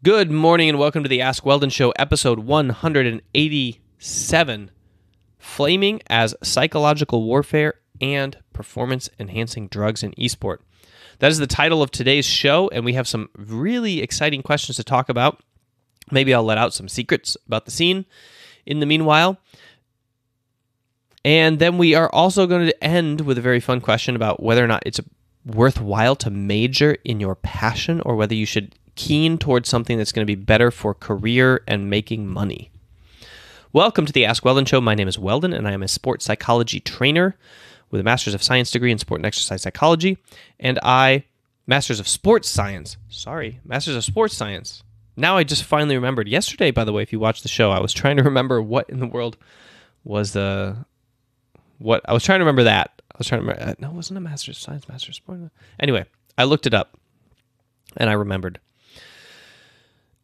Good morning and welcome to the Ask Weldon Show, episode 187, Flaming as Psychological Warfare and Performance-Enhancing Drugs in Esport. That is the title of today's show, and we have some really exciting questions to talk about. Maybe I'll let out some secrets about the scene in the meanwhile. And then we are also going to end with a very fun question about whether or not it's worthwhile to major in your passion or whether you should keen towards something that's going to be better for career and making money. Welcome to the Ask Weldon Show. My name is Weldon, and I am a sports psychology trainer with a Master's of Science degree in Sport and Exercise Psychology, and Masters of Sports Science. Now I just finally remembered. Yesterday, by the way, if you watched the show, I was trying to remember what in the world was I was trying to remember that. No, it wasn't a Master's of Science, Master's of Sport. Anyway, I looked it up, and I remembered.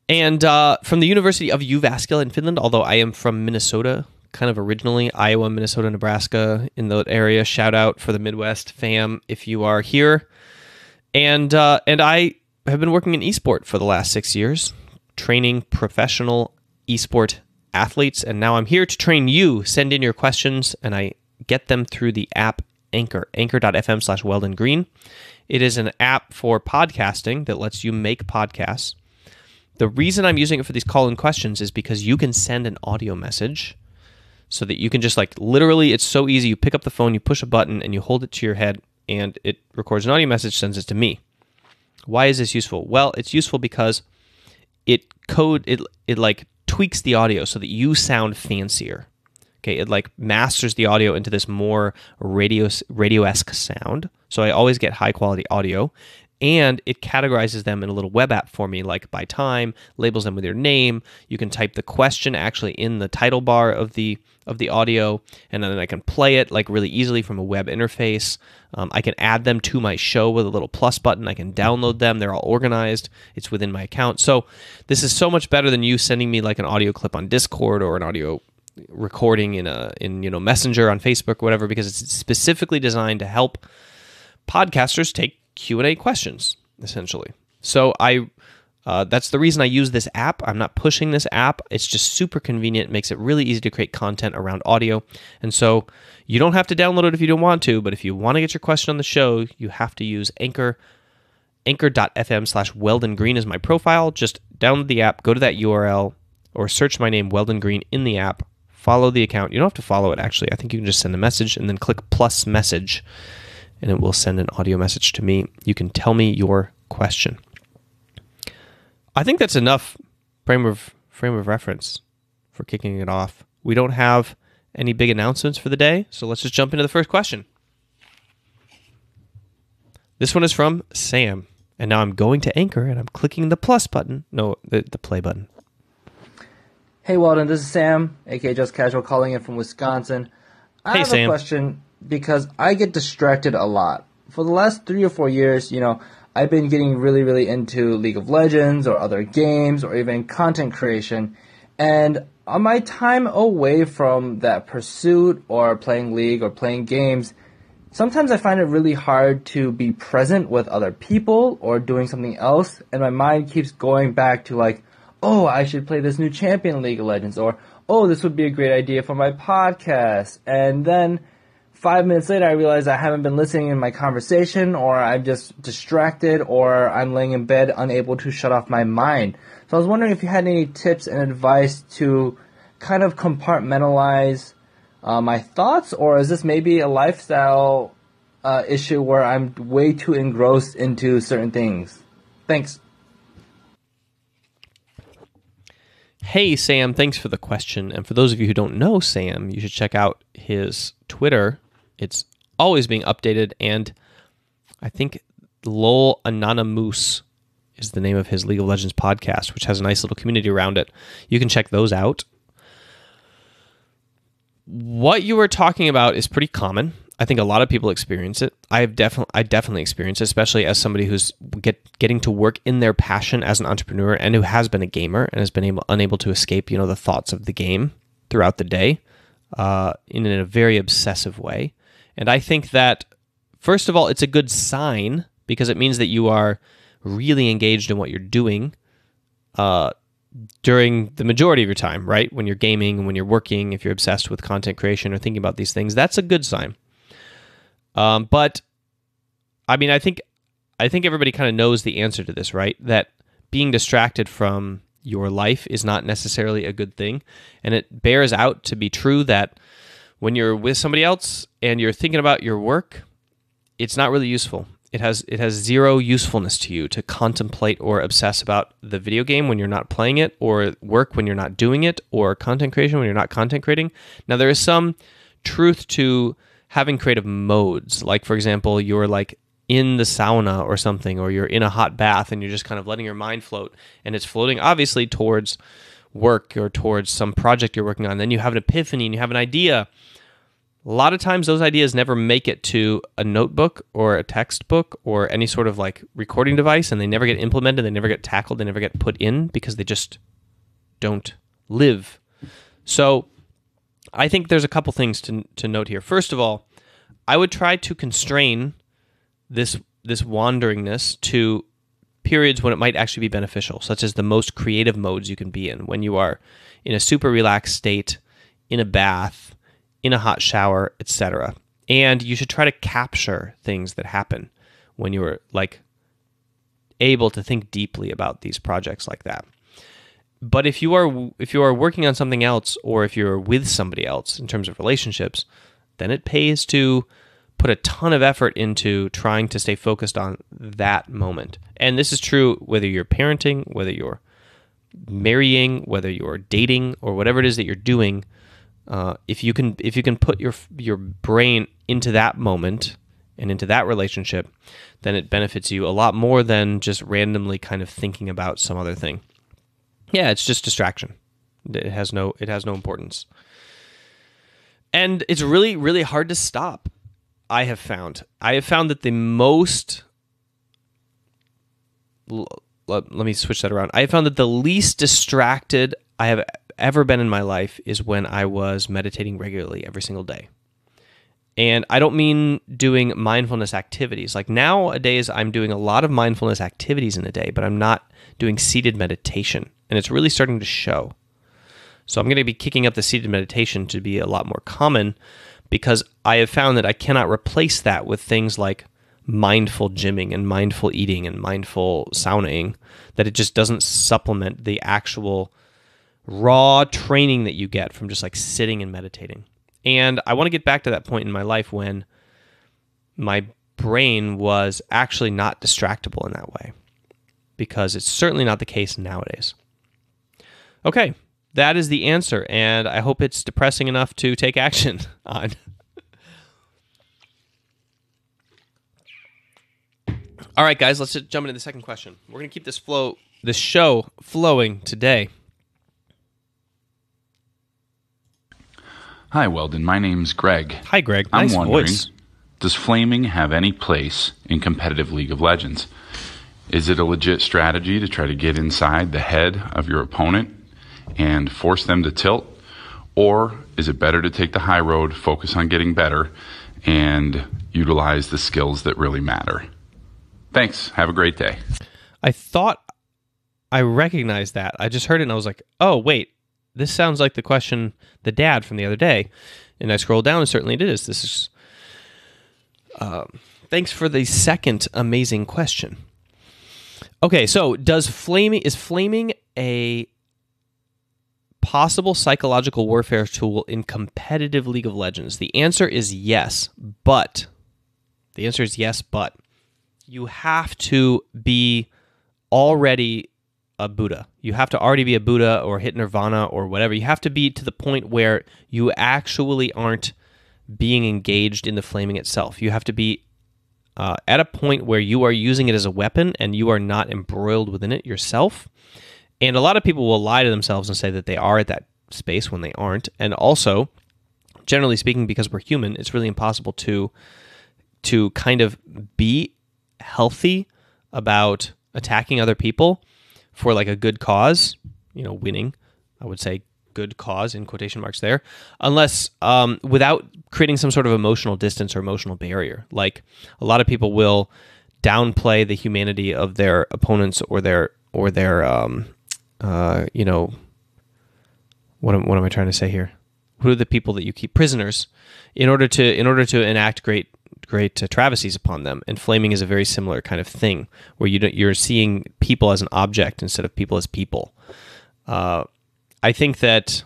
And from the University of Jyväskylä in Finland, although I am from Minnesota, kind of originally, Iowa, Minnesota, Nebraska, in that area. Shout out for the Midwest fam if you are here. And I have been working in esport for the last 6 years, training professional esport athletes, and now I'm here to train you. Send in your questions, and I get them through the app Anchor, anchor.fm/Weldon Green. It is an app for podcasting that lets you make podcasts. The reason I'm using it for these call-in questions is because you can send an audio message so that you can just literally, it's so easy. You pick up the phone, you push a button, and you hold it to your head, and it records an audio message, sends it to me. Why is this useful? Well, it's useful because it tweaks the audio so that you sound fancier. Okay, it masters the audio into this more radio-esque sound. So I always get high-quality audio. And it categorizes them in a little web app for me, like by time, labels them with your name. You can type the question actually in the title bar of the audio, and then I can play it really easily from a web interface. I can add them to my show with a little plus button. I can download them. They're all organized. It's within my account. So this is so much better than you sending me an audio clip on Discord or an audio recording in Messenger on Facebook or whatever, because it's specifically designed to help podcasters take Q&A questions, essentially. So that's the reason I use this app. I'm not pushing this app. It's just super convenient. It makes it really easy to create content around audio. And so you don't have to download it if you don't want to, but if you want to get your question on the show, you have to use Anchor. Anchor.fm/Weldon Green is my profile. Just download the app, go to that URL, or search my name, Weldon Green, in the app. Follow the account. You don't have to follow it, actually. I think you can just send a message and then click plus message, and it will send an audio message to me. You can tell me your question. I think that's enough frame of reference for kicking it off. We don't have any big announcements for the day, so let's just jump into the first question. This one is from Sam, and now I'm going to Anchor, and I'm clicking the plus button. No, the play button. Hey, Weldon, this is Sam, aka Just Casual, calling in from Wisconsin. I have a question because I get distracted a lot. For the last 3 or 4 years, I've been getting really, really into League of Legends or other games or even content creation. And on my time away from that pursuit or playing League or playing games, sometimes I find it really hard to be present with other people or doing something else. And my mind keeps going back to oh, I should play this new champion in League of Legends, or oh, this would be a great idea for my podcast. And then 5 minutes later, I realize I haven't been listening in my conversation, or I'm just distracted, or I'm laying in bed unable to shut off my mind. So I was wondering if you had any tips and advice to kind of compartmentalize my thoughts, or is this maybe a lifestyle issue where I'm way too engrossed into certain things? Thanks. Hey, Sam, thanks for the question. And for those of you who don't know Sam, you should check out his Twitter. It's always being updated, and I think Lol Anonymous is the name of his League of Legends podcast, which has a nice little community around it. You can check those out. What you were talking about is pretty common. I think a lot of people experience it. I definitely experience it, especially as somebody who's getting to work in their passion as an entrepreneur and who has been a gamer and has been unable to escape, the thoughts of the game throughout the day in a very obsessive way. And I think that, first of all, it's a good sign because it means that you are really engaged in what you're doing. during the majority of your time, right? When you're gaming, when you're working, if you're obsessed with content creation or thinking about these things, that's a good sign. But I mean, I think everybody kind of knows the answer to this, right? That being distracted from your life is not necessarily a good thing. And it bears out to be true that when you're with somebody else and you're thinking about your work, it's not really useful. It has zero usefulness to you to contemplate or obsess about the video game when you're not playing it, or work when you're not doing it, or content creation when you're not content creating. Now, there is some truth to having creative modes. Like, for example, you're like in the sauna or something, or you're in a hot bath and you're just kind of letting your mind float, and it's floating obviously towards work or towards some project you're working on. Then you have an epiphany and you have an idea. A lot of times those ideas never make it to a notebook or a textbook or any sort of like recording device, and they never get implemented, they never get tackled, they never get put in because they just don't live. So I think there's a couple things to note here. First of all, I would try to constrain this wanderingness to periods when it might actually be beneficial, such as the most creative modes you can be in, when you are in a super relaxed state, in a bath, in a hot shower, etc. And you should try to capture things that happen when you're like able to think deeply about these projects like that. But if you are working on something else, or if you're with somebody else in terms of relationships, then it pays to put a ton of effort into trying to stay focused on that moment. And this is true whether you're parenting, whether you're marrying, whether you're dating, or whatever it is that you're doing. If you can put your brain into that moment and into that relationship, then it benefits you a lot more than just randomly kind of thinking about some other thing. Yeah, it's just distraction. It has no importance. And it's really, really hard to stop. I have found that the most, let me switch that around. I have found that the least distracted I have ever been in my life is when I was meditating regularly every single day. And I don't mean doing mindfulness activities. Like nowadays, I'm doing a lot of mindfulness activities in a day, but I'm not doing seated meditation. And it's really starting to show. So I'm going to be kicking up the seated meditation to be a lot more common, because I have found that I cannot replace that with things like mindful gymming and mindful eating and mindful saunaing, that it just doesn't supplement the actual raw training that you get from just like sitting and meditating. And I want to get back to that point in my life when my brain was actually not distractible in that way, because it's certainly not the case nowadays. Okay, that is the answer, and I hope it's depressing enough to take action on. All right, guys, let's just jump into the second question. We're going to keep this show flowing today. Hi, Weldon. My name's Greg. Hi, Greg. I'm nice wondering, voice. Does flaming have any place in competitive League of Legends? Is it a legit strategy to try to get inside the head of your opponent and force them to tilt? Or is it better to take the high road, focus on getting better, and utilize the skills that really matter? Thanks. Have a great day. I thought I recognized that. I just heard it and I was like, oh, wait, this sounds like the question the dad from the other day. And I scrolled down and certainly it is. This is... thanks for the second amazing question. Okay, so is flaming a possible psychological warfare tool in competitive League of Legends? The answer is yes, but you have to be already a Buddha. You have to already be a Buddha or hit Nirvana or whatever. You have to be to the point where you actually aren't being engaged in the flaming itself. You have to be at a point where you are using it as a weapon and you are not embroiled within it yourself. And a lot of people will lie to themselves and say that they are at that space when they aren't. And also, generally speaking, because we're human, it's really impossible to kind of be healthy about attacking other people for like a good cause, winning, I would say good cause in quotation marks there, unless without creating some sort of emotional distance or emotional barrier. Like a lot of people will downplay the humanity of their opponents or their you know, what am I trying to say here? Who are the people that you keep prisoners in order to enact great travesties upon them? And flaming is a very similar kind of thing, where you're seeing people as an object instead of people as people. I think that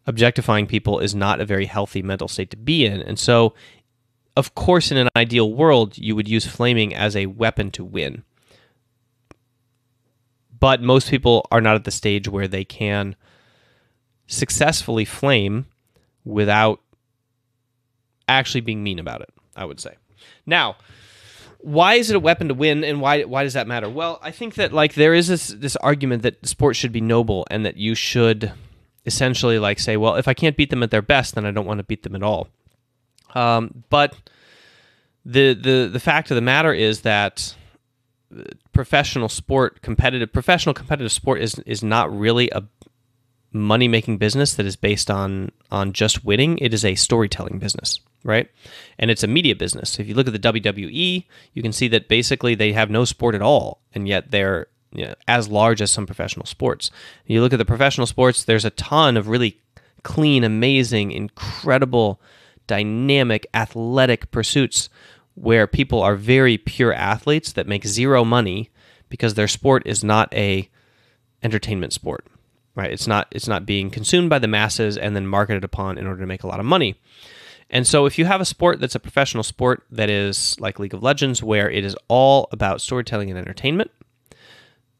objectifying people is not a very healthy mental state to be in, and so, of course, in an ideal world, you would use flaming as a weapon to win. But most people are not at the stage where they can successfully flame without actually being mean about it, I would say. Now, why is it a weapon to win, and why does that matter? Well, I think that like there is this argument that sports should be noble, and that you should essentially like say, well, if I can't beat them at their best, then I don't want to beat them at all. But the fact of the matter is that professional competitive sport is not really a money-making business that is based on just winning. It is a storytelling business, right? And it's a media business. If you look at the WWE, you can see that basically they have no sport at all, and yet they're as large as some professional sports. You look at the professional sports, there's a ton of really clean, amazing, incredible, dynamic, athletic pursuits where people are very pure athletes that make zero money because their sport is not a entertainment sport. Right, it's not being consumed by the masses and then marketed upon in order to make a lot of money. And so if you have a sport that's a professional sport that is like League of Legends, where it is all about storytelling and entertainment,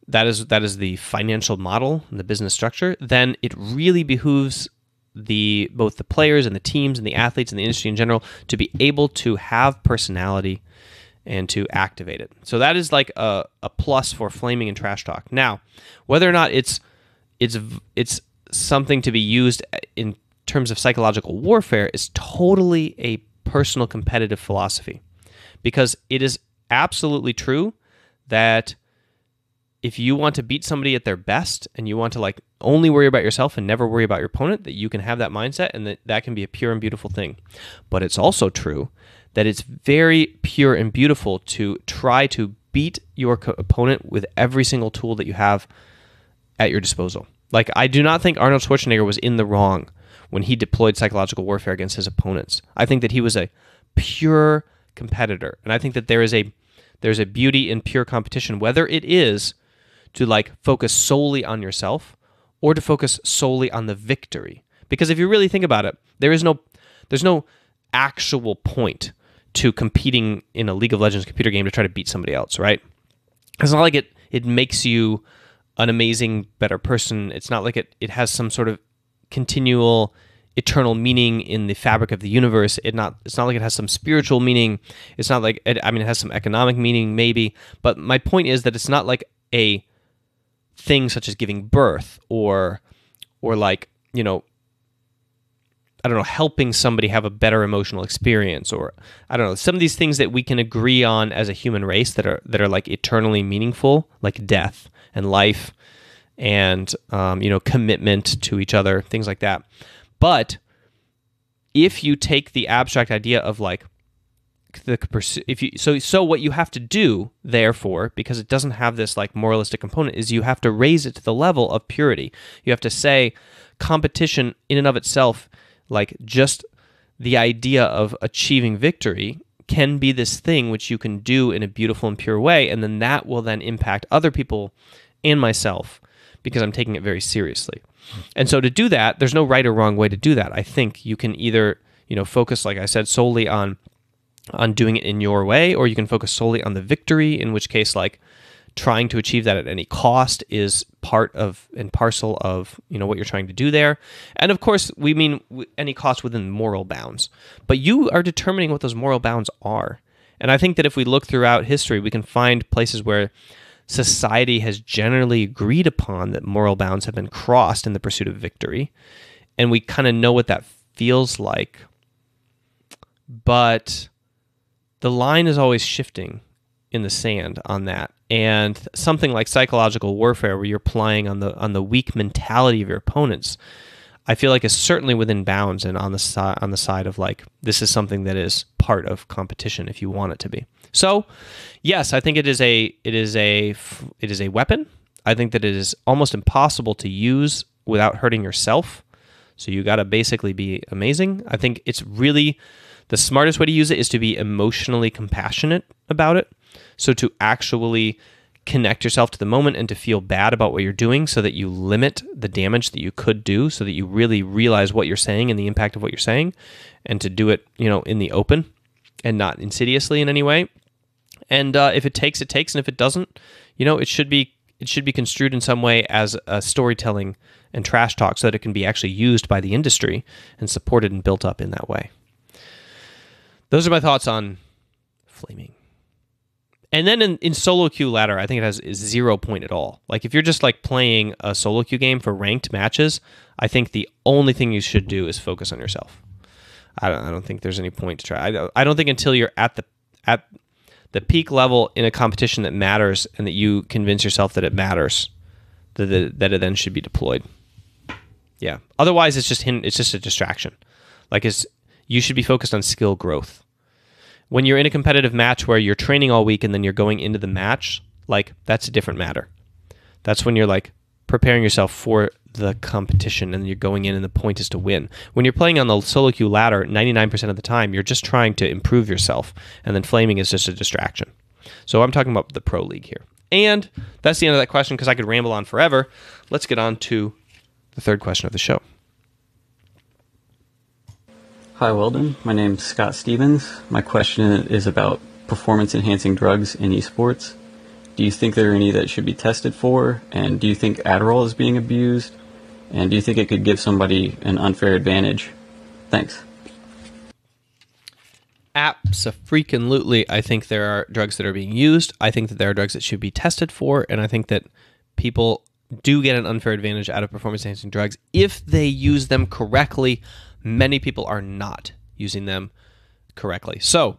that is the financial model and the business structure, then it really behooves both the players and the teams and the athletes and the industry in general to be able to have personality and to activate it. So that is like a plus for flaming and trash talk. Now, whether or not it's something to be used in terms of psychological warfare is totally a personal competitive philosophy, because it is absolutely true that if you want to beat somebody at their best and you want to like only worry about yourself and never worry about your opponent, that you can have that mindset and that can be a pure and beautiful thing. But it's also true that it's very pure and beautiful to try to beat your opponent with every single tool that you have at your disposal. Like, I do not think Arnold Schwarzenegger was in the wrong when he deployed psychological warfare against his opponents. I think that he was a pure competitor, and I think that there's a beauty in pure competition, whether it is to like focus solely on yourself or to focus solely on the victory. Because if you really think about it, there's no actual point to competing in a League of Legends computer game to try to beat somebody else, right? It's not like it makes you an amazing, better person. It's not like it has some sort of continual, eternal meaning in the fabric of the universe. It's not like it has some spiritual meaning. It's not like, it has some economic meaning, maybe. But my point is that it's not like a thing such as giving birth or like, I don't know, helping somebody have a better emotional experience, or I don't know, some of these things that we can agree on as a human race that are like eternally meaningful, like death and life and commitment to each other, things like that. But if you take the abstract idea of like so what you have to do, therefore, because it doesn't have this like moralistic component, is you have to raise it to the level of purity. You have to say competition in and of itself, like just the idea of achieving victory, can be this thing which you can do in a beautiful and pure way, and then that will then impact other people and myself because I'm taking it very seriously. And so to do that, there's no right or wrong way to do that. I think you can either, focus, like I said, solely on doing it in your way, or you can focus solely on the victory, in which case, like, trying to achieve that at any cost is part of and parcel of what you're trying to do there. And of course, we mean any cost within moral bounds. But you are determining what those moral bounds are. And I think that if we look throughout history, we can find places where society has generally agreed upon that moral bounds have been crossed in the pursuit of victory. And we kind of know what that feels like. But the line is always shifting in the sand on that. And something like psychological warfare, where you're playing on the weak mentality of your opponents, I feel like is certainly within bounds and on the side of like, this is something that is part of competition if you want it to be. So, yes, I think it is a weapon. I think that it is almost impossible to use without hurting yourself. So you got to basically be amazing. I think it's really the smartest way to use it is to be emotionally compassionate about it. So to actually connect yourself to the moment and to feel bad about what you're doing so that you limit the damage that you could do, so that you really realize what you're saying and the impact of what you're saying, and to do it, in the open and not insidiously in any way. And if it takes, it takes. And if it doesn't, it should be construed in some way as a storytelling and trash talk so that it can be actually used by the industry and supported and built up in that way. Those are my thoughts on flaming. And then in solo queue ladder, I think it has 0 point at all. Like if you're just like playing a solo queue game for ranked matches, I think the only thing you should do is focus on yourself. I don't think there's any point to try. I don't think until you're at the peak level in a competition that matters and that you convince yourself that it matters, that it then should be deployed. Yeah. Otherwise, it's just a distraction. Like you should be focused on skill growth. When you're in a competitive match where you're training all week and then you're going into the match, like that's a different matter. That's when you're like preparing yourself for the competition and you're going in and the point is to win. When you're playing on the solo queue ladder, 99% of the time, you're just trying to improve yourself, and then flaming is just a distraction. So I'm talking about the pro league here. And that's the end of that question because I could ramble on forever. Let's get on to the third question of the show. Hi, Weldon. My name's Scott Stevens. My question is about performance-enhancing drugs in esports. Do you think there are any that should be tested for? And do you think Adderall is being abused? And do you think it could give somebody an unfair advantage? Thanks. Abso-freaking-lutely, I think there are drugs that are being used. I think that there are drugs that should be tested for. And I think that people do get an unfair advantage out of performance-enhancing drugs if they use them correctly. Many people are not using them correctly. So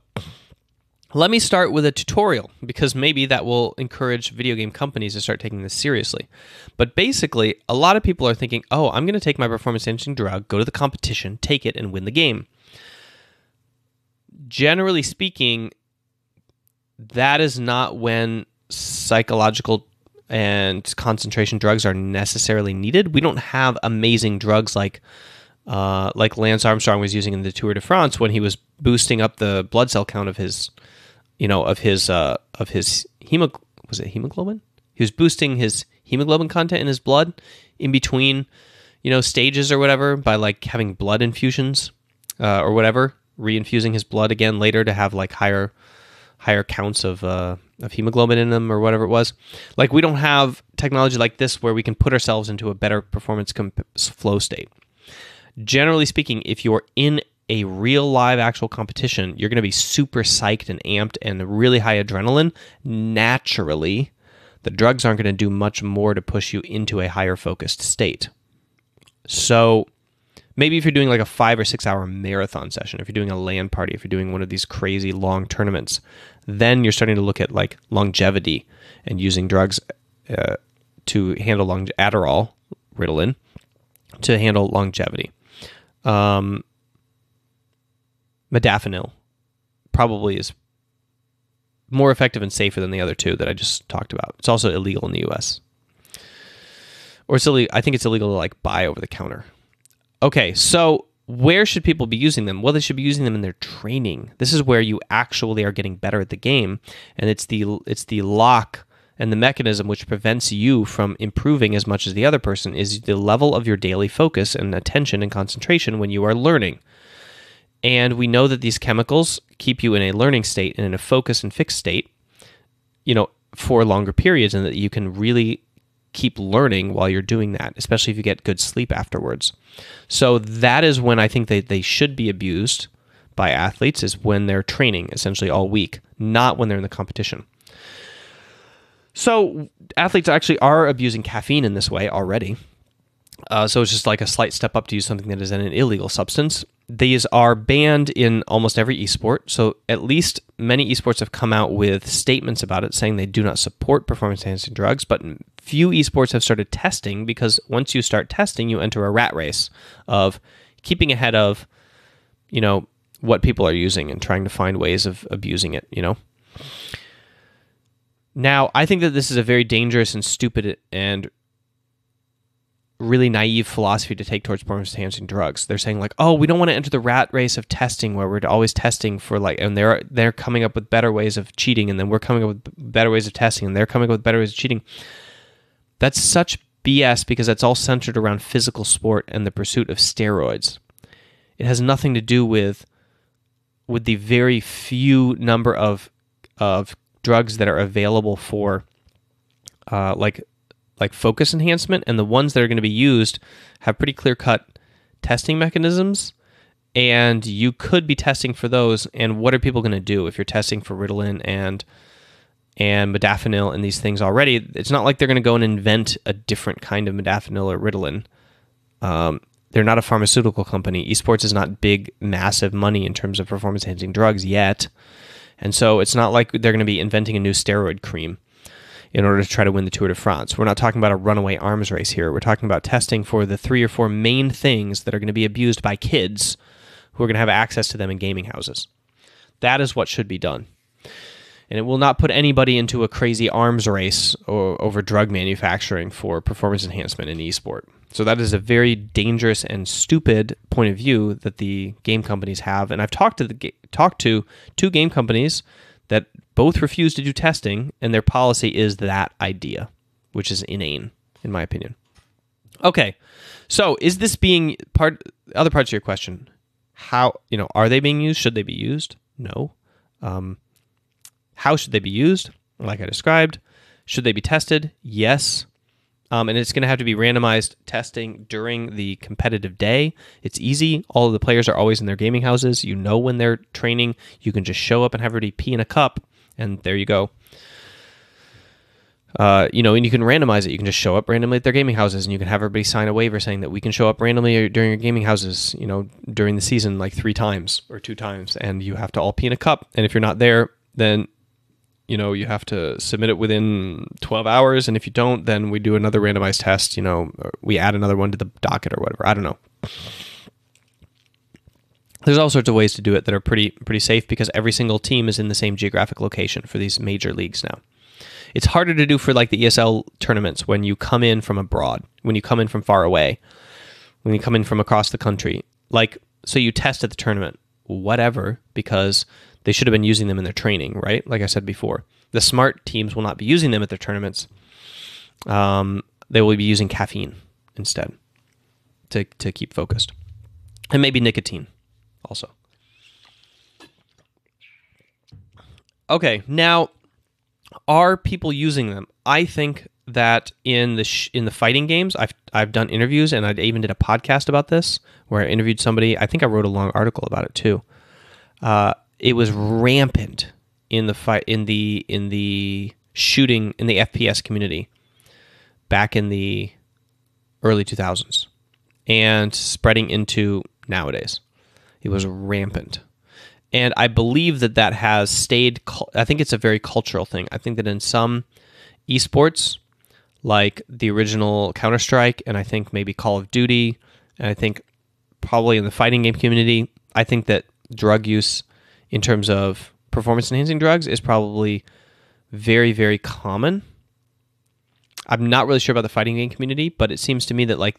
let me start with a tutorial because maybe that will encourage video game companies to start taking this seriously. But basically, a lot of people are thinking, oh, I'm going to take my performance-enhancing drug, go to the competition, take it, and win the game. Generally speaking, that is not when psychological and concentration drugs are necessarily needed. We don't have amazing drugs like Lance Armstrong was using in the Tour de France when he was boosting up the blood cell count of his hemoglobin? He was boosting his hemoglobin content in his blood in between, stages or whatever by like having blood infusions or whatever, reinfusing his blood again later to have like higher counts of hemoglobin in them or whatever it was. Like we don't have technology like this where we can put ourselves into a better performance flow state. Generally speaking, if you're in a real live actual competition, you're going to be super psyched and amped and really high adrenaline. Naturally, the drugs aren't going to do much more to push you into a higher focused state. So maybe if you're doing like a 5 or 6 hour marathon session, if you're doing a LAN party, if you're doing one of these crazy long tournaments, then you're starting to look at like longevity and using drugs to handle Adderall, Ritalin, to handle longevity. Modafinil probably is more effective and safer than the other two that I just talked about. It's also illegal in the U.S. Or it's illegal, I think it's illegal to like buy over the counter. Okay, so where should people be using them? Well, they should be using them in their training. This is where you actually are getting better at the game, and it's the lock and the mechanism which prevents you from improving as much as the other person is the level of your daily focus and attention and concentration when you are learning. And we know that these chemicals keep you in a learning state and in a focus and fixed state, for longer periods, and that you can really keep learning while you're doing that, especially if you get good sleep afterwards. So that is when I think they should be abused by athletes, is when they're training essentially all week, not when they're in the competition. So athletes actually are abusing caffeine in this way already. So it's just like a slight step up to use something that is an illegal substance. These are banned in almost every esport. So at least many esports have come out with statements about it saying they do not support performance-enhancing drugs, but few esports have started testing because once you start testing, you enter a rat race of keeping ahead of, what people are using and trying to find ways of abusing it, Now, I think that this is a very dangerous and stupid and really naive philosophy to take towards performance-enhancing drugs. They're saying like, oh, we don't want to enter the rat race of testing where we're always testing for like, and they're coming up with better ways of cheating, and then we're coming up with better ways of testing, and they're coming up with better ways of cheating. That's such BS because that's all centered around physical sport and the pursuit of steroids. It has nothing to do with the very few number of drugs that are available for like focus enhancement, and the ones that are going to be used have pretty clear-cut testing mechanisms, and you could be testing for those. And what are people going to do if you're testing for Ritalin and modafinil and these things already? It's not like they're going to go and invent a different kind of modafinil or Ritalin. They're not a pharmaceutical company. Esports is not big, massive money in terms of performance-enhancing drugs yet, and so it's not like they're going to be inventing a new steroid cream in order to try to win the Tour de France. We're not talking about a runaway arms race here. We're talking about testing for the 3 or 4 main things that are going to be abused by kids who are going to have access to them in gaming houses. That is what should be done. And it will not put anybody into a crazy arms race or over drug manufacturing for performance enhancement in esport. So that is a very dangerous and stupid point of view that the game companies have. And I've talked to 2 game companies that both refuse to do testing, and their policy is that idea, which is inane, in my opinion. Okay, so is this being other parts of your question? How, are they being used? Should they be used? No. How should they be used? Like I described. Should they be tested? Yes. And it's going to have to be randomized testing during the competitive day. It's easy. All of the players are always in their gaming houses. You know when they're training. You can just show up and have everybody pee in a cup, and there you go. And you can randomize it. You can just show up randomly at their gaming houses, and you can have everybody sign a waiver saying that we can show up randomly during your gaming houses, during the season like 3 times or 2 times, and you have to all pee in a cup. And if you're not there, then you have to submit it within 12 hours, and if you don't, then we do another randomized test, we add another one to the docket or whatever. I don't know. There's all sorts of ways to do it that are pretty safe because every single team is in the same geographic location for these major leagues now. It's harder to do for like the ESL tournaments when you come in from abroad, when you come in from far away, when you come in from across the country. So you test at the tournament, whatever, because they should have been using them in their training, right? Like I said before, the smart teams will not be using them at their tournaments. They will be using caffeine instead to keep focused. And maybe nicotine also. Okay, now, are people using them? I think that in the fighting games, I've done interviews, and I even did a podcast about this where I interviewed somebody. I think I wrote a long article about it too. It was rampant in the fight in the shooting in the FPS community back in the early 2000s and spreading into nowadays. It was rampant. And I believe that has stayed. I think it's a very cultural thing. I think that in some esports, like the original Counter-Strike, and I think maybe Call of Duty, and I think probably in the fighting game community, I think that drug use in terms of performance-enhancing drugs is probably very, very common. I'm not really sure about the fighting game community, but it seems to me that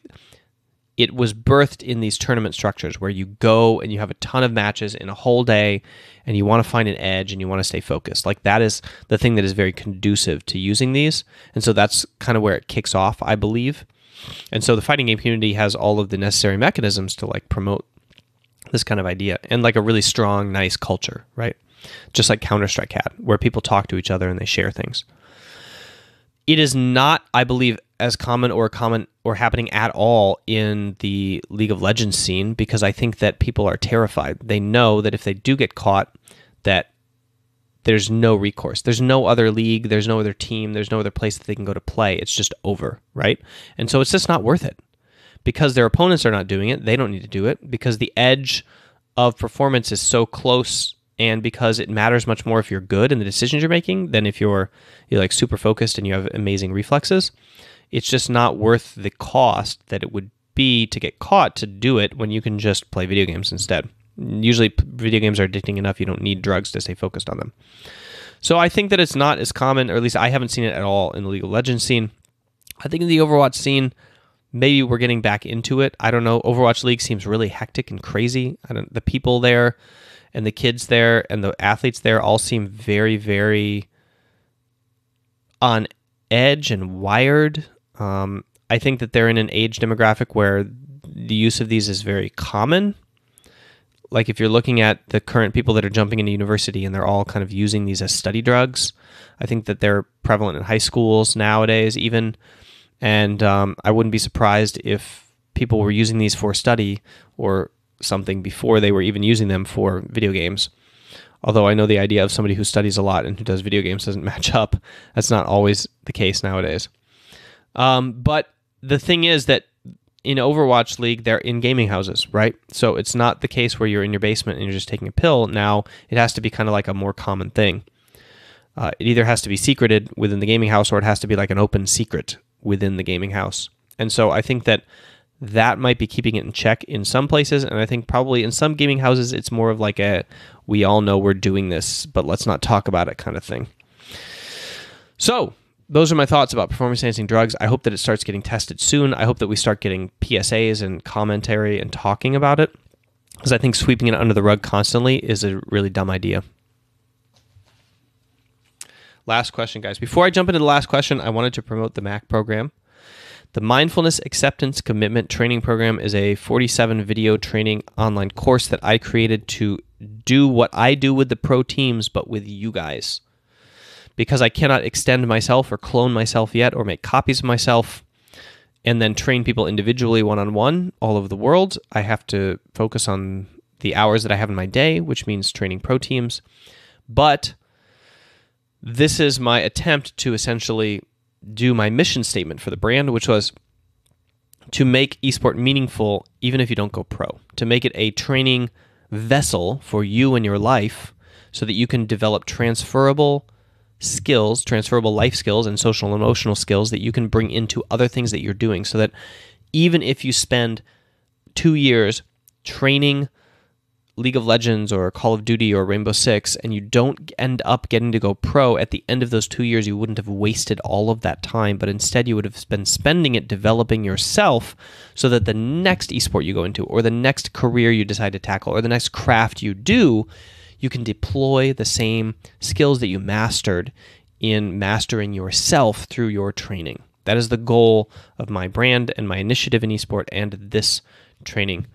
it was birthed in these tournament structures where you go and you have a ton of matches in a whole day and you want to find an edge and you want to stay focused. That is the thing that is very conducive to using these. And so that's kind of where it kicks off, I believe. And so the fighting game community has all of the necessary mechanisms to promote this kind of idea and a really strong, nice culture, right? Just like Counter-Strike had, where people talk to each other and they share things. It is not, I believe, as common or happening at all in the League of Legends scene because I think that people are terrified. They know that if they do get caught, that there's no recourse. There's no other league, there's no other team, there's no other place that they can go to play. It's just over, right? And so it's just not worth it. Because their opponents are not doing it, they don't need to do it. Because the edge of performance is so close, and because it matters much more if you're good in the decisions you're making than if you're super focused and you have amazing reflexes. It's just not worth the cost that it would be to get caught to do it when you can just play video games instead. Usually video games are addicting enough, you don't need drugs to stay focused on them. So I think that it's not as common, or at least I haven't seen it at all in the League of Legends scene. I think in the Overwatch scene, maybe we're getting back into it. I don't know. Overwatch League seems really hectic and crazy. The people there and the kids there and the athletes there all seem very, very on edge and wired. I think that they're in an age demographic where the use of these is very common. Like if you're looking at the current people that are jumping into university and they're all kind of using these as study drugs, I think that they're prevalent in high schools nowadays even. And I wouldn't be surprised if people were using these for study or something before they were even using them for video games. Although I know the idea of somebody who studies a lot and who does video games doesn't match up. That's not always the case nowadays. But the thing is that in Overwatch League, they're in gaming houses, right? So it's not the case where you're in your basement and you're just taking a pill. Now it has to be kind of like a more common thing. It either has to be secreted within the gaming house or it has to be like an open secret within the gaming house. And so I think that that might be keeping it in check in some places. And I think probably in some gaming houses, it's more of like a, we all know we're doing this, but let's not talk about it kind of thing. So those are my thoughts about performance-enhancing drugs. I hope that it starts getting tested soon. I hope that we start getting PSAs and commentary and talking about it, because I think sweeping it under the rug constantly is a really dumb idea. Last question, guys. Before I jump into the last question, I wanted to promote the MAC program. The Mindfulness Acceptance Commitment Training Program is a 47-video training online course that I created to do what I do with the pro teams, but with you guys. Because I cannot extend myself or clone myself yet or make copies of myself and then train people individually one-on-one all over the world, I have to focus on the hours that I have in my day, which means training pro teams. But this is my attempt to essentially do my mission statement for the brand, which was to make esport meaningful even if you don't go pro, to make it a training vessel for you in your life so that you can develop transferable skills, transferable life skills and social and emotional skills that you can bring into other things that you're doing, so that even if you spend 2 years training League of Legends or Call of Duty or Rainbow Six and you don't end up getting to go pro, at the end of those 2 years you wouldn't have wasted all of that time, but instead you would have been spending it developing yourself so that the next esport you go into or the next career you decide to tackle or the next craft you do, you can deploy the same skills that you mastered in mastering yourself through your training. That is the goal of my brand and my initiative in esport and this training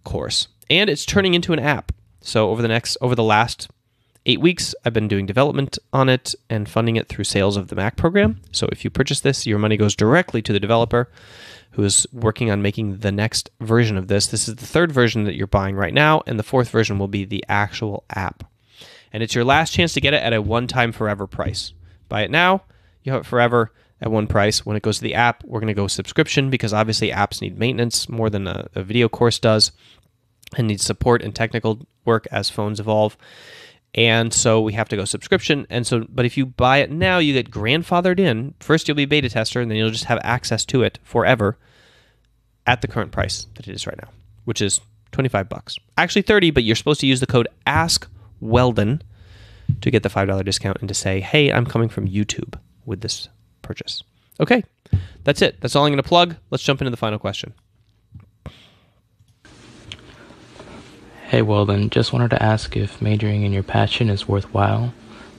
course. And it's turning into an app. So over the last 8 weeks, I've been doing development on it and funding it through sales of the Mac program. So if you purchase this, your money goes directly to the developer who is working on making the next version of this. This is the third version that you're buying right now, and the fourth version will be the actual app. And it's your last chance to get it at a one-time forever price. Buy it now, you have it forever at one price. When it goes to the app, we're going to go subscription because obviously apps need maintenance more than a video course does and needs support and technical work as phones evolve. And so we have to go subscription. And so, but if you buy it now, you get grandfathered in. First, you'll be a beta tester, and then you'll just have access to it forever at the current price that it is right now, which is $25. Actually $30, but you're supposed to use the code AskWeldon to get the $5 discount and to say, hey, I'm coming from YouTube with this purchase. Okay, that's it. That's all I'm going to plug. Let's jump into the final question. Hey Weldon, just wanted to ask if majoring in your passion is worthwhile.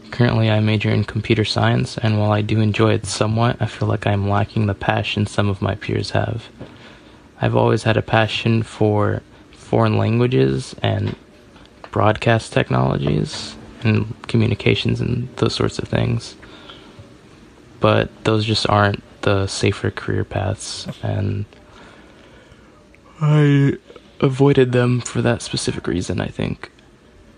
Currently I major in computer science, and while I do enjoy it somewhat, I feel like I'm lacking the passion some of my peers have. I've always had a passion for foreign languages and broadcast technologies and communications and those sorts of things. But those just aren't the safer career paths, and I avoided them for that specific reason, I think.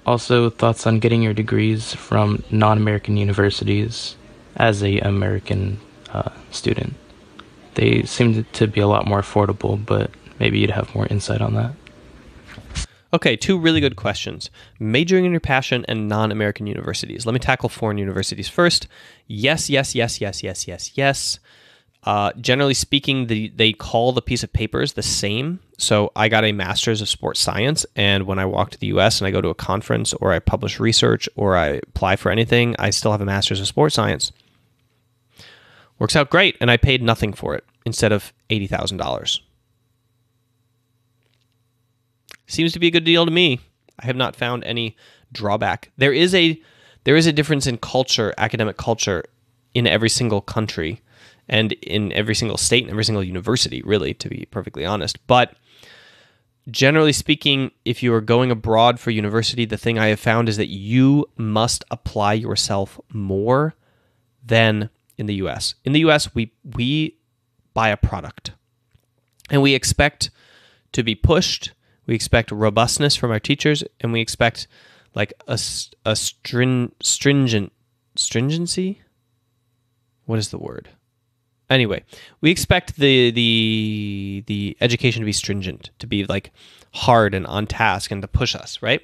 Also, thoughts on getting your degrees from non-American universities as a American student. They seem to be a lot more affordable, but maybe you'd have more insight on that. Okay, two really good questions. Majoring in your passion and non-American universities. Let me tackle foreign universities first. Yes. Generally speaking, they call the piece of papers the same So I got a master's of sports science, and when I walk to the US and I go to a conference or I publish research or I apply for anything, I still have a master's of sports science. Works out great, and I paid nothing for it instead of $80,000. Seems to be a good deal to me. I have not found any drawback. There is a difference in culture, academic culture, in every single country and in every single state and every single university, really, to be perfectly honest. But generally speaking, if you are going abroad for university, the thing I have found is that you must apply yourself more than in the US. In the US, we buy a product, and we expect to be pushed. We expect robustness from our teachers, and we expect like a stringency. What is the word? Anyway, we expect the education to be stringent, to be like hard and on task, and to push us, right?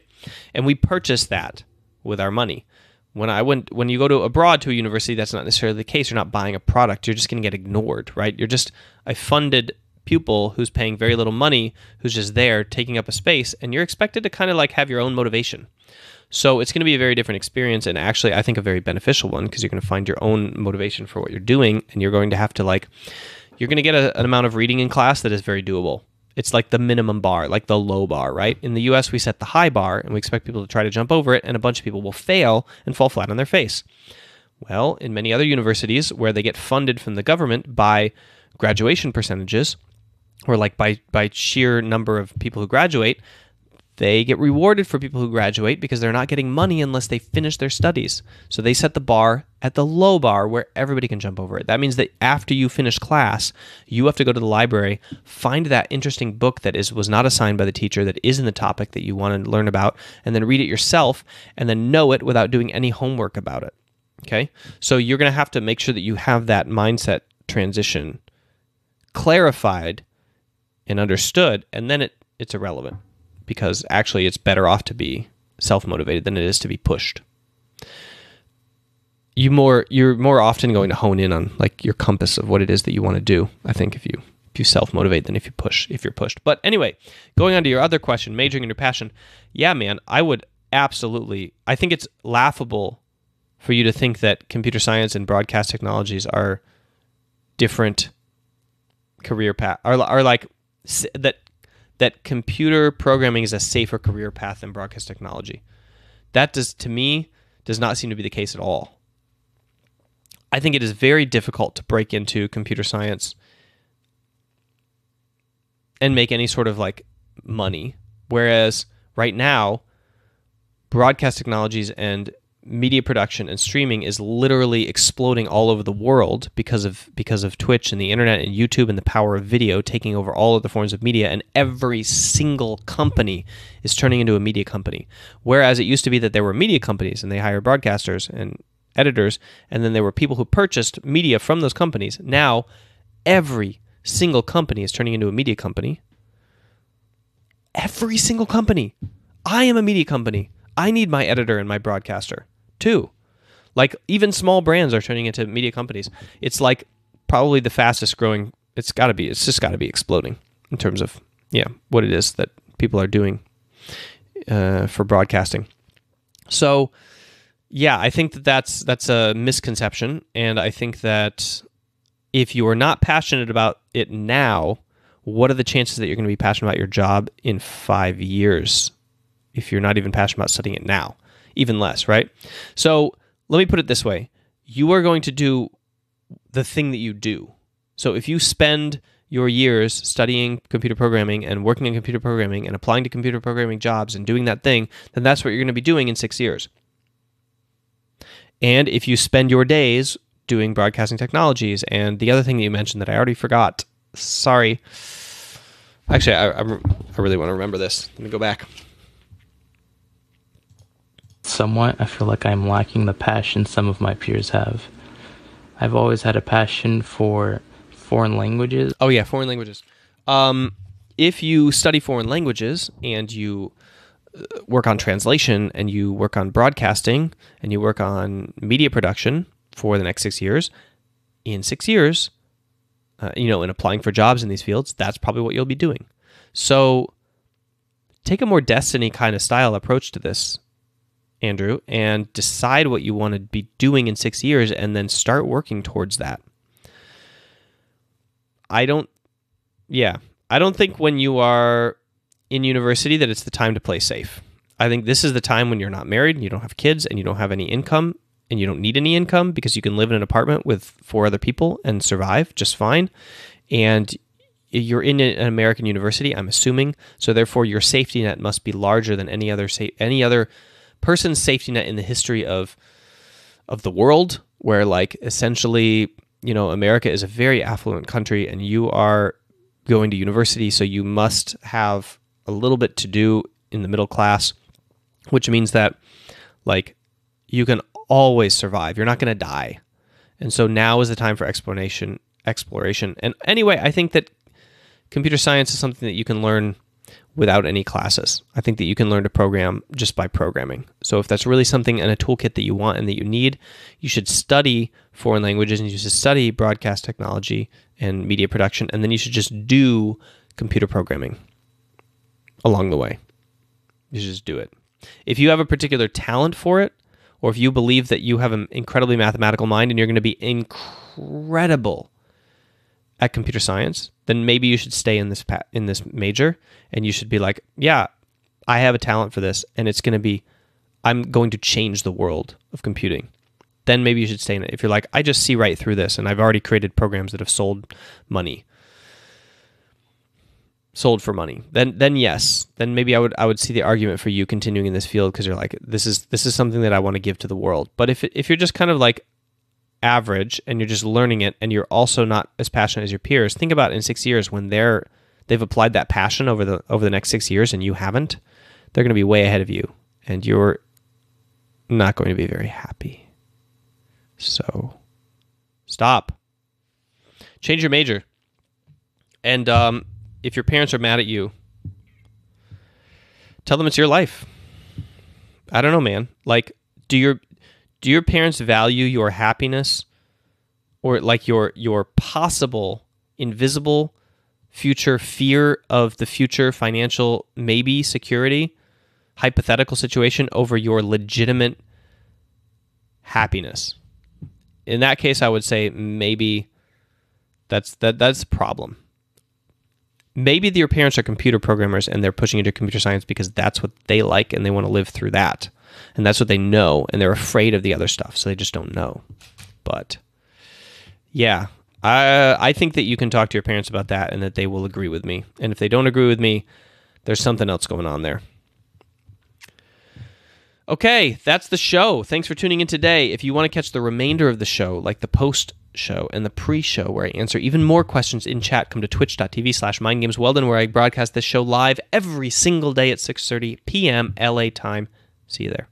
And we purchase that with our money. When you go to abroad to a university, that's not necessarily the case. You're not buying a product. You're just going to get ignored, right? You're just a funded pupil who's paying very little money, who's just there taking up a space, and you're expected to kind of like have your own motivation. So it's going to be a very different experience, and actually I think a very beneficial one, because you're going to find your own motivation for what you're doing, and you're going to have to you're going to get an amount of reading in class that is very doable. It's like the minimum bar, like the low bar, right? In the US, we set the high bar, and we expect people to try to jump over it, and a bunch of people will fail and fall flat on their face. Well, in many other universities where they get funded from the government by graduation percentages, or like by sheer number of people who graduate, they get rewarded for people who graduate because they're not getting money unless they finish their studies. So they set the bar at the low bar where everybody can jump over it. That means that after you finish class, you have to go to the library, find that interesting book that was not assigned by the teacher, that is in the topic that you want to learn about, and then read it yourself, and then know it without doing any homework about it. Okay? So you're going to have to make sure that you have that mindset transition clarified and understood, and then it's irrelevant, because actually it's better off to be self-motivated than it is to be pushed. You're more often going to hone in on like your compass of what it is that you want to do, I think, if you self-motivate than if you're pushed. But anyway, going on to your other question, majoring in your passion. Yeah, man, I would absolutely. I think it's laughable for you to think that computer science and broadcast technologies are different career path, are like that computer programming is a safer career path than broadcast technology. That to me does not seem to be the case at all. I think it is very difficult to break into computer science and make any sort of like money, whereas right now broadcast technologies and media production and streaming is literally exploding all over the world because of Twitch and the internet and YouTube and the power of video taking over all of the forms of media, and every single company is turning into a media company. Whereas it used to be that there were media companies and they hired broadcasters and editors, and then there were people who purchased media from those companies. Now every single company is turning into a media company. Every single company. I am a media company. I need my editor and my broadcaster too. Like even small brands are turning into media companies. It's like probably the fastest growing. It's just got to be exploding in terms of what it is that people are doing for broadcasting. So I think that's a misconception, and I think that if you are not passionate about it now, what are the chances that you're going to be passionate about your job in 5 years? If you're not even passionate about studying it now, even less, right? So let me put it this way. You are going to do the thing that you do. So if you spend your years studying computer programming and working in computer programming and applying to computer programming jobs and doing that thing, then that's what you're going to be doing in 6 years. And if you spend your days doing broadcasting technologies and the other thing that you mentioned that I already forgot, sorry. Actually, I really want to remember this. Let me go back. Somewhat, I feel like I'm lacking the passion some of my peers have. I've always had a passion for foreign languages. Oh yeah, foreign languages. If you study foreign languages and you work on translation and you work on broadcasting and you work on media production for the next 6 years, in 6 years, and applying for jobs in these fields, that's probably what you'll be doing. So take a more Destiny kind of style approach to this, Andrew, and decide what you want to be doing in 6 years and then start working towards that. I don't think when you are in university that it's the time to play safe. I think this is the time when you're not married, and you don't have kids, and you don't have any income, and you don't need any income because you can live in an apartment with 4 other people and survive just fine. And you're in an American university, I'm assuming, so therefore your safety net must be larger than any other person's safety net in the history of the world, where like essentially, America is a very affluent country and you are going to university, so you must have a little bit to do in the middle class, which means that like you can always survive. You're not going to die. And so now is the time for exploration. And anyway, I think that computer science is something that you can learn without any classes. I think that you can learn to program just by programming. So if that's really something in a toolkit that you want and that you need, you should study foreign languages and you should study broadcast technology and media production, and then you should just do computer programming along the way. You should just do it. If you have a particular talent for it, or if you believe that you have an incredibly mathematical mind and you're going to be incredible at computer science, then maybe you should stay in this major, and you should be like, yeah, I have a talent for this, and I'm going to change the world of computing. Then maybe you should stay in it. If you're like, I just see right through this, and I've already created programs that have sold for money, then yes, then maybe I would see the argument for you continuing in this field, because you're like, this is something that I want to give to the world. But if you're just kind of like average and you're just learning it, and you're also not as passionate as your peers, think about in 6 years when they've applied that passion over the next 6 years and you haven't, they're going to be way ahead of you, and you're not going to be very happy. So stop. Change your major. And if your parents are mad at you, tell them it's your life. I don't know, man. Like, do your parents value your happiness, or like your possible invisible future fear of the future financial maybe security hypothetical situation over your legitimate happiness? In that case, I would say maybe that's a problem. Maybe your parents are computer programmers and they're pushing you to computer science because that's what they like and they want to live through that. And that's what they know, and they're afraid of the other stuff, so they just don't know. But yeah, I think that you can talk to your parents about that and that they will agree with me. And if they don't agree with me, there's something else going on there. Okay, that's the show. Thanks for tuning in today. If you want to catch the remainder of the show, like the post show and the pre-show where I answer even more questions in chat, come to twitch.tv/mindgamesweldon, where I broadcast this show live every single day at 6:30 p.m. LA time. See you there.